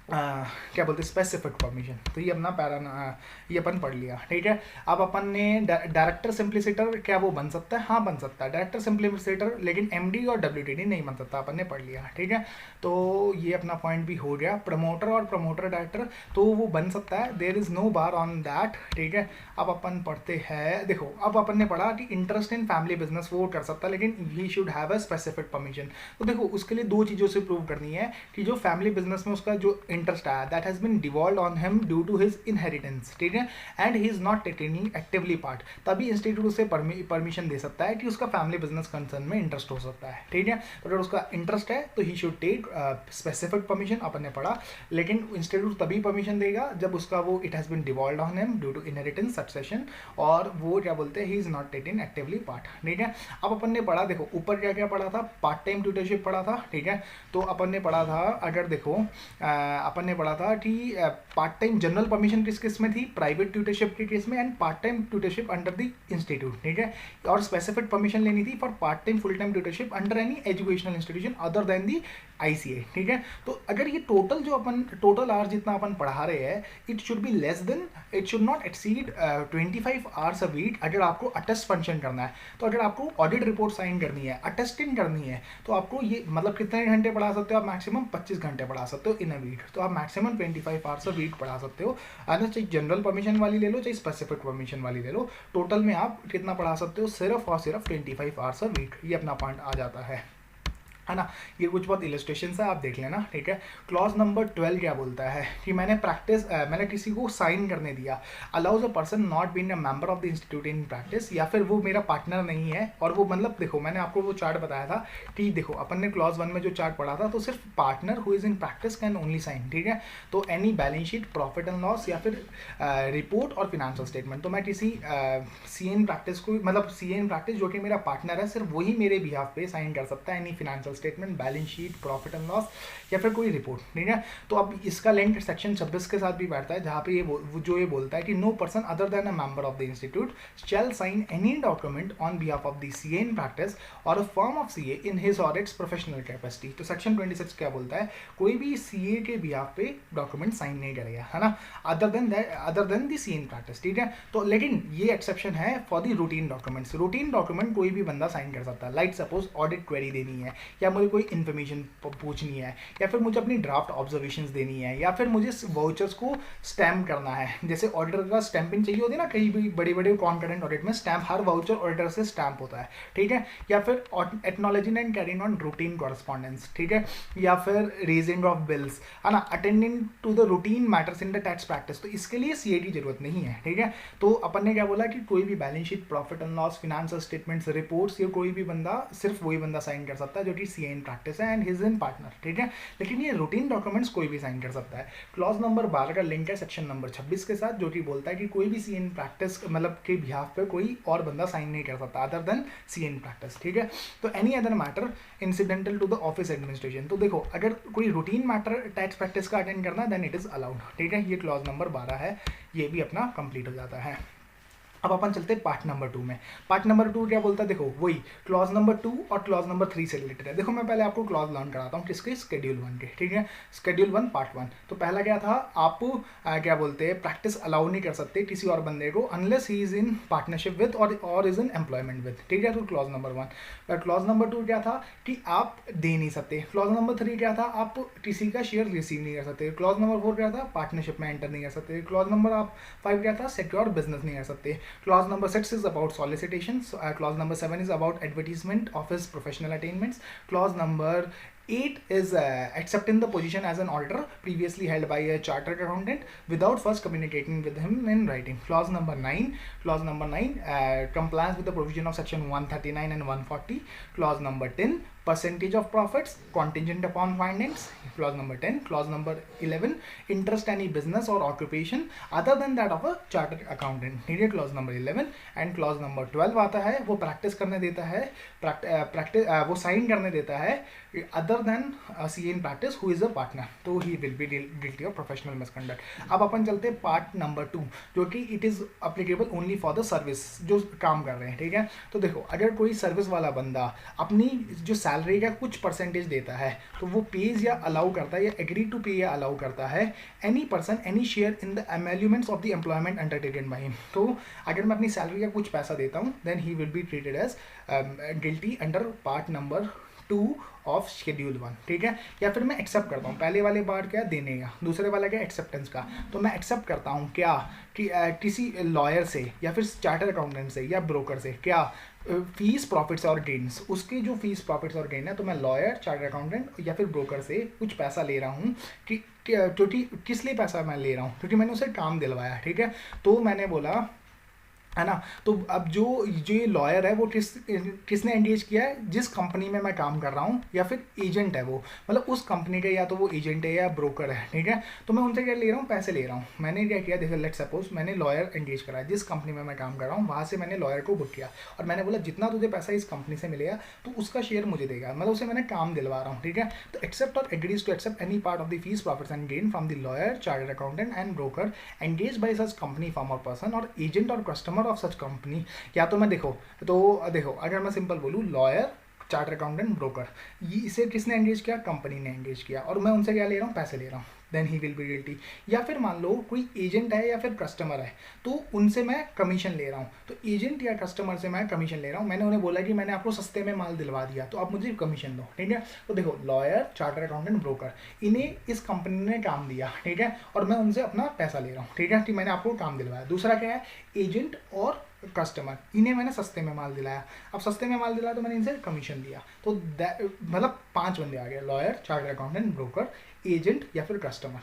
क्या बोलते हैं स्पेसिफिक परमिशन. तो ये अपना ये अपन पढ़ लिया, ठीक है. अब अपन ने डायरेक्टर सिंप्लिसिटर, क्या वो बन सकता है, हाँ बन सकता है डायरेक्टर सिंप्लिसिटर, लेकिन एमडी और डब्ल्यूटीडी नहीं बन सकता, अपन ने पढ़ लिया, ठीक है. तो ये अपना पॉइंट भी हो गया. प्रमोटर और प्रमोटर डायरेक्टर तो वो बन सकता है, there is no bar on that, ठीक है. अब अपन पढ़ते हैं, देखो अब अपन ने पढ़ा कि इंटरेस्ट इन फैमिली बिजनेस वो कर सकता है, लेकिन he should have a specific permission. तो देखो उसके लिए दो चीज़ों से प्रूव करनी है कि जो फैमिली बिजनेस में उसका जो इंटरेस्ट आया that has been devolved on him due to his inheritance, ठीक है, and he is not taking actively part, तभी इंस्टीट्यूट उसे परमिशन दे सकता है कि उसका फैमिली बिजनेस कंसर्न में इंटरेस्ट हो सकता है, ठीक है. तो अगर उसका इंटरेस्ट है तो he should take specific permission, अपन ने पढ़ा. लेकिन इंस्टीट्यूट तभी परमिशन देगा जब उसका वो it has been devolved on him due to inheritance succession, और वो क्या बोलते हैं he is not taking actively part, ठीक है. अब अपन ने पढ़ा, देखो ऊपर क्या क्या पढ़ा था, पार्ट टाइम ट्यूटरशिप पढ़ा था, ठीक है. तो अपन ने पढ़ा था, अगर देखो अपन ने पढ़ा था कि पार्ट टाइम जनरल परमिशन किस केस में थी, प्राइवेट ट्यूटरशिप के केस में, and part time tutorship under the institute, ठीक है. और स्पेसिफिक परमिशन लेनी थी for part time full time tutorship under any educational institution other than the ICA, ठीक है. तो अगर ये टोटल आवर्स जितना अपन पढ़ा रहे हैं, it should be less than, it should not exceed 25 hours a week. अगर आपको अटेस्ट फंक्शन करना है, तो अगर आपको ऑडिट रिपोर्ट साइन करनी है, अटेस्टिंग करनी है, तो आपको ये मतलब कितने घंटे पढ़ा सकते हो आप, मैक्सिमम 25 घंटे पढ़ा सकते हो इन अ वीक. तो आप मैक्सिमम 25 आवर्स अ वीक पढ़ा सकते हो. चाहे जनरल परमिशन वाली ले लो, चाहे स्पेसिफिक परमिशन वाली ले लो, टोटल में आप कितना पढ़ा सकते हो, सिर्फ और सिर्फ 25 आवर्स अ वीक. ये अपना पॉइंट आ जाता है ना. ये कुछ बहुत इलस्ट्रेशन है, आप देख लेना, ठीक है. क्लॉज नंबर 12 क्या बोलता है कि मैंने किसी को साइन करने दिया, allows a person not being a member of the institute in practice, या फिर वो मेरा पार्टनर नहीं है, और वो मतलब देखो मैंने आपको वो चार्ट बताया था कि देखो अपन ने क्लॉज 1 में जो चार्ट पढ़ा था, तो सिर्फ partner who is in practice can only sign, ठीक है. तो any balance sheet, profit and loss, या फिर रिपोर्ट और फिनेंशियल स्टेटमेंट, तो मैं किसी CA इन प्रैक्टिस को, मतलब CA इन प्रैक्टिस जो कि मेरा पार्टनर है, सिर्फ वही मेरे बिहाफ पे साइन कर सकता है any financial statement, balance sheet, profit and loss या फिर कोई रिपोर्ट, ठीक है। तो अब इसका लिंक सेक्शन 26 के साथ भी बैठता है, जहाँ पे ये बोलता है कि no person other than a member of the institute shall sign any document on behalf of the CA in practice or a firm of CA in his or its professional capacity. तो section 26 क्या बोलता है, कोई भी CA के behalf पे document sign नहीं करेगा, है ना, other than the CA in practice, ठीक है। तो लेकिन ये एक्सेप्शन है for the routine documents. Routine document कोई भी बंदा साइन कर सकता है, लाइक सपोज ऑडिट क्वेरी देनी है, या मुझे कोई इन्फॉर्मेशन पूछनी है, या फिर मुझे अपनी ड्राफ्ट ऑब्जर्वेशंस देनी है, या फिर मुझे वाउचर्स को स्टैम्प करना है। जैसे ऑडिटर का स्टैंपिंग चाहिए होती है ना, कहीं भी बड़े बड़े कॉन्करेंट ऑडिट में स्टैम्प, हर वाउचर ऑडिटर से स्टैम्प होता है, ठीक है। या फिर acknowledging and carrying on routine correspondence, ठीक है, या फिर रेजिंग ऑफ बिल्स, है ना, attending to the routine matters in the tax practice. तो इसके लिए सीए की जरूरत नहीं है, ठीक है। तो अपन ने क्या बोला कि कोई भी balance sheet, profit and loss, financial statements, reports, ये कोई भी बंदा, सिर्फ वही बंदा साइन कर सकता है जो कि सीए इन प्रैक्टिस है एंड हिज इन पार्टनर, ठीक है। लेकिन ये रूटीन डॉक्यूमेंट्स कोई भी साइन कर सकता है। क्लॉज नंबर 12 का लिंक है सेक्शन नंबर 26 के साथ, जो कि बोलता है कि कोई भी सीए इन प्रैक्टिस मतलब के बिहाफ पे कोई और बंदा साइन नहीं कर सकता other than CA in practice, ठीक है। तो any other matter incidental to the office administration. तो देखो, अगर कोई रूटीन मैटर टैक्स प्रैक्टिस का अटेंड करना देन इट इज अलाउड, ठीक है। ये क्लॉज नंबर 12 है, ये भी अपना कंप्लीट हो जाता है। अब अपन चलते हैं पार्ट नंबर 2 में। पार्ट नंबर 2 क्या बोलता है, देखो वही क्लॉज नंबर 2 और क्लॉज नंबर 3 से रिलेटेड है। देखो मैं पहले आपको क्लॉज लर्न कराता हूँ किसके, शेड्यूल 1 के, ठीक है। Schedule 1 part 1। तो पहला क्या था, आप क्या बोलते हैं, प्रैक्टिस अलाउ नहीं कर सकते किसी और बंदे को unless he is in partnership with और इज इन एम्प्लॉयमेंट विद, ठीक है। तो क्लॉज नंबर 1। क्लॉज नंबर 2 क्या था कि आप दे नहीं सकते। क्लॉज नंबर 3 क्या था, आप किसी का शेयर रिसीव नहीं कर सकते। क्लॉज नंबर 4 क्या था, पार्टनरशिप में एंटर नहीं कर सकते। क्लॉज नंबर 5 क्या था, सिक्योर बिजनेस नहीं कर सकते। Clause number 6 is about solicitations. Clause number 7 is about advertisement of his professional attainments. Clause number 8 is accepting the position as an auditor previously held by a chartered accountant without first communicating with him in writing. Clause number 9 compliance with the provision of section 139 and 140. Clause number 10 percentage of profits contingent upon findings. Clause number 10. Clause number 11 interest any business or occupation other than that of a chartered accountant, ठीक है। Clause number 11 and clause number 12 आता है, वो practice करने देता है, वो sign करने देता है other than CA in practice who is a partner, तो he will be guilty of professional misconduct. अब अपन चलते हैं पार्ट नंबर 2, जो कि it is applicable only for the service, जो काम कर रहे हैं, ठीक है। तो देखो, अगर कोई सर्विस वाला बंदा अपनी जो सैलरी का कुछ परसेंटेज देता है, तो वो पेज या अलाउ करता है या एग्री टू पे या अलाउ करता है any person any share in the emoluments of the employment undertaken by him. तो अगर मैं अपनी सैलरी का कुछ पैसा देता हूँ then he will be treated as guilty under part number 2 of schedule 1, ठीक है। या फिर मैं एक्सेप्ट करता हूँ, पहले वाले पार्ट क्या देने का, दूसरे वाला क्या एक्सेप्टेंस का। तो मैं एक्सेप्ट करता हूँ क्या कि किसी लॉयर से या फिर चार्टर अकाउंटेंट से या ब्रोकर से क्या फीस प्रॉफिट्स और गेन्स, उसके जो फीस प्रॉफिट्स और गेन है, तो मैं लॉयर, चार्टर अकाउंटेंट या फिर ब्रोकर से कुछ पैसा ले रहा हूँ कि क्योंकि किस लिए पैसा मैं ले रहा हूँ, क्योंकि मैंने उसे काम दिलवाया, ठीक है। तो मैंने बोला, है ना। तो अब जो ये लॉयर है वो किसने एंगेज किया है, जिस कंपनी में मैं काम कर रहा हूँ, या फिर एजेंट है वो, मतलब उस कंपनी का या तो वो एजेंट है या ब्रोकर है, ठीक है। तो मैं उनसे क्या ले रहा हूँ, पैसे ले रहा हूँ। मैंने क्या किया, देखो लेट सपोज मैंने लॉयर एंगेज करा है, जिस कंपनी में मैं काम कर रहा हूँ वहाँ से मैंने लॉयर को बुक किया और मैंने बोला जितना तुझे पैसा इस कंपनी से मिलेगा तो उसका शेयर मुझे देगा, मतलब उसे मैंने काम दिलवा रहा हूँ, ठीक है। तो एक्सेप्ट और agrees to accept any part of the fees profits and gain from the lawyer, chartered accountant and broker engage by such company, firm और पर्सन और एजेंट और कस्टमर ऑफ सच कंपनी। या तो मैं देखो अगर मैं सिंपल बोलूँ, लॉयर, चार्टर अकाउंटेंट, ब्रोकर, ये इसे किसने एंगेज किया, कंपनी ने एंगेज किया, और मैं उनसे क्या ले रहा हूँ, पैसे ले रहा हूँ, then he will be guilty. या फिर मान लो कोई एजेंट है या फिर कस्टमर है, तो उनसे मैं कमीशन ले रहा हूँ। तो एजेंट या कस्टमर से मैं कमीशन ले रहा हूँ, मैंने उन्हें बोला कि मैंने आपको सस्ते में माल दिलवा दिया तो आप मुझे कमीशन दो, ठीक है। तो देखो, लॉयर, चार्टर अकाउंटेंट, ब्रोकर, इन्हें इस कंपनी ने काम दिया, ठीक है, और मैं उनसे अपना पैसा ले रहा हूँ, ठीक है, कि मैंने आपको काम दिलवाया। दूसरा क्या है, एजेंट और कस्टमर, इन्हें मैंने सस्ते में माल दिलाया। अब सस्ते में माल दिलाया तो मैंने इनसे कमीशन दिया। तो मतलब 5 बंदे आ गए, lawyer, charter accountant, broker, agent या फिर कस्टमर,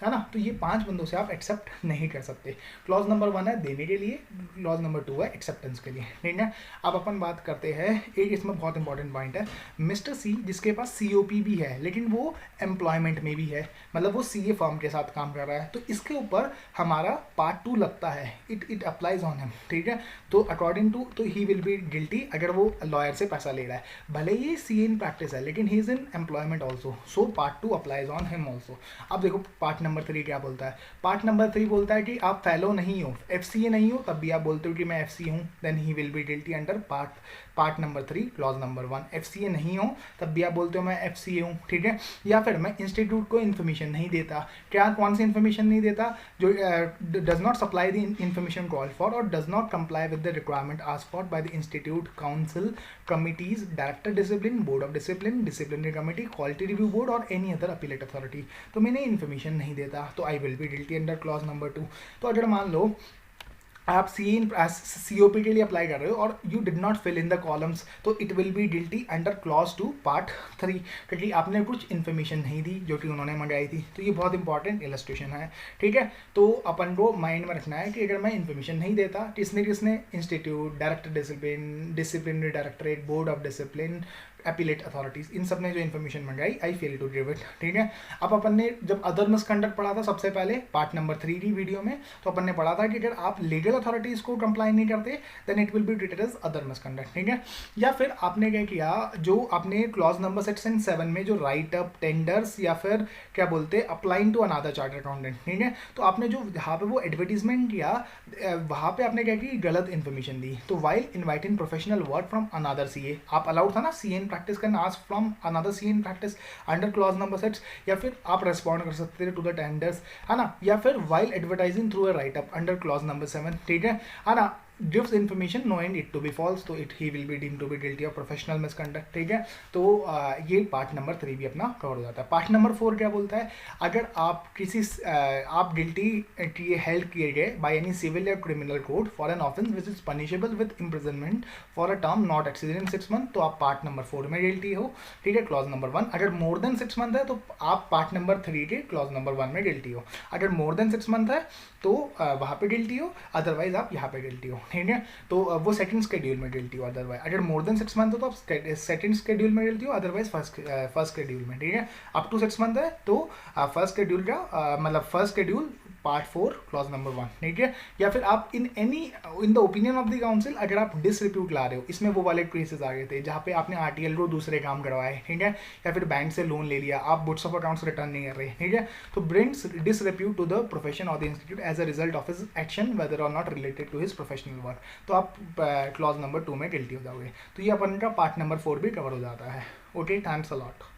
है ना। तो ये 5 बंदों से आप एक्सेप्ट नहीं कर सकते। क्लॉज नंबर 1 है देने के लिए, क्लॉज नंबर 2 है एक्सेप्टेंस के लिए, ठीक है। अब अपन बात करते हैं, एक इसमें बहुत इंपॉर्टेंट पॉइंट है, मिस्टर सी जिसके पास COP भी है लेकिन वो एम्प्लॉयमेंट में भी है, मतलब वो CA फर्म के साथ काम कर रहा है, तो इसके ऊपर हमारा पार्ट 2 लगता है, इट अप्लाइज ऑन हिम, ठीक है। तो अकॉर्डिंग टू, तो ही विल बी गिल्टी अगर वो लॉयर से पैसा ले रहा है, भले ही CA इन प्रैक्टिस है लेकिन he is in employment also, so part 2 applies on him also. अब देखो पार्ट नंबर 3 क्या बोलता है। पार्ट नंबर 3 बोलता है कि आप फेलो नहीं हो, FCA नहीं हो, तब भी आप बोलते हो कि मैं FCA हूँ, then he will be guilty under part number 3 clause number 1। FCA नहीं हो तब भी आप बोलते हो मैं FCA हूँ, ठीक है। या फिर मैं इंस्टीट्यूट को इन्फॉर्मेशन नहीं देता, क्या कौन सी इन्फॉर्मेशन नहीं देता, जो does not supply the information call for or does not comply with the requirement asked for by the institute council, committees, director discipline, board of discipline, disciplinary committee, quality review board or any other appellate authority. तो मैंने information नहीं देता, तो I will be guilty under clause number 2। तो अगर मान लो आप COP के लिए अप्लाई कर रहे हो और you did not fill in the columns, तो it will be guilty under clause 2 part 3, क्योंकि आपने कुछ इन्फॉर्मेशन नहीं दी जो कि उन्होंने मंगाई थी। तो ये बहुत इंपॉर्टेंट इलस्ट्रेशन है, ठीक है। तो अपन को माइंड में रखना है कि अगर मैं इन्फॉर्मेशन नहीं देता, किसने institute, director discipline, disciplinary directorate, board of discipline, appellate authorities, इन सब ने जो इन्फॉर्मेशन मंगाई, I fail to give it, ठीक है। अब अपन ने जब अदर मिसकंडक्ट पढ़ा था सबसे पहले पार्ट नंबर 3 की वीडियो में, तो अपन ने पढ़ा था कि अगर आप लीगल अथॉरिटीज को कंप्लाई नहीं करते then it will be treated as other misconduct, ठीक है। या फिर आपने क्या किया, जो आपने क्लॉज नंबर सेक्शन 7 में जो राइट अप, टेंडर्स या फिर क्या बोलते हैं applying to another chartered accountant, ठीक है, तो आपने जो यहाँ पे वो एडवर्टीजमेंट किया, वहाँ पे आपने क्या की, गलत इन्फॉर्मेशन दी। तो while inviting professional work from another CA, आप अलाउड था ना CA इन प्रैक्टिस करना, ask from another CA in practice under clause number 6, या फिर आप रेस्पॉन्ड कर सकते थे टू द टेंडर्स, है ना, या फिर while advertising through a right up under clause number 7, ठीक है ना, gives information knowing it to be false, तो he will be deemed to be guilty of professional misconduct, ठीक है। तो ये पार्ट नंबर 3 भी अपना कवर हो जाता है। पार्ट नंबर 4 क्या बोलता है, अगर आप किसी आप गिल्टी हेल्ड किए गए बाय एनी सिविल या criminal code for an offence which is punishable with imprisonment for a term not exceeding 6 month, तो आप पार्ट नंबर 4 में गिल्टी हो, ठीक है, क्लॉज नंबर 1। अगर मोर देन 6 मंथ है तो आप पार्ट नंबर 3 के क्लॉज नंबर 1 में गिल्टी हो। अगर मोर देन 6 मंथ है तो वहाँ पे गिल्टी हो, अदरवाइज आप यहाँ पे गिल्टी हो, ठीक है। तो वो सेकंड शेड्यूल में गिल्टी हो, अदरवाइज अगर मोर देन 6 मंथ हो तो आप सेकंड शेड्यूल में गिल्टी हो, अदरवाइज फर्स्ट शेड्यूल में, ठीक है। अप टू 6 मंथ है तो फर्स्ट शेड्यूल का मतलब first schedule part 4 clause number 1, ठीक है। या फिर आप in the opinion of the council अगर आप डिसरिप्यूट ला रहे हो, इसमें वो वाले केसेस आ गए थे जहाँ पे आपने RTL को दूसरे काम करवाए, ठीक है, या फिर बैंक से लोन ले लिया, आप बुक्स ऑफ अकाउंट्स रिटर्न नहीं कर रहे, ठीक है, तो brings disrepute to the profession or the institute as a result of his action whether or not related to his professional work, तो आप क्लॉज नंबर 2 में गिल्टी हो जाओगे। तो ये अपन का पार्ट नंबर 4 भी कवर हो जाता है। Okay, thanks a lot.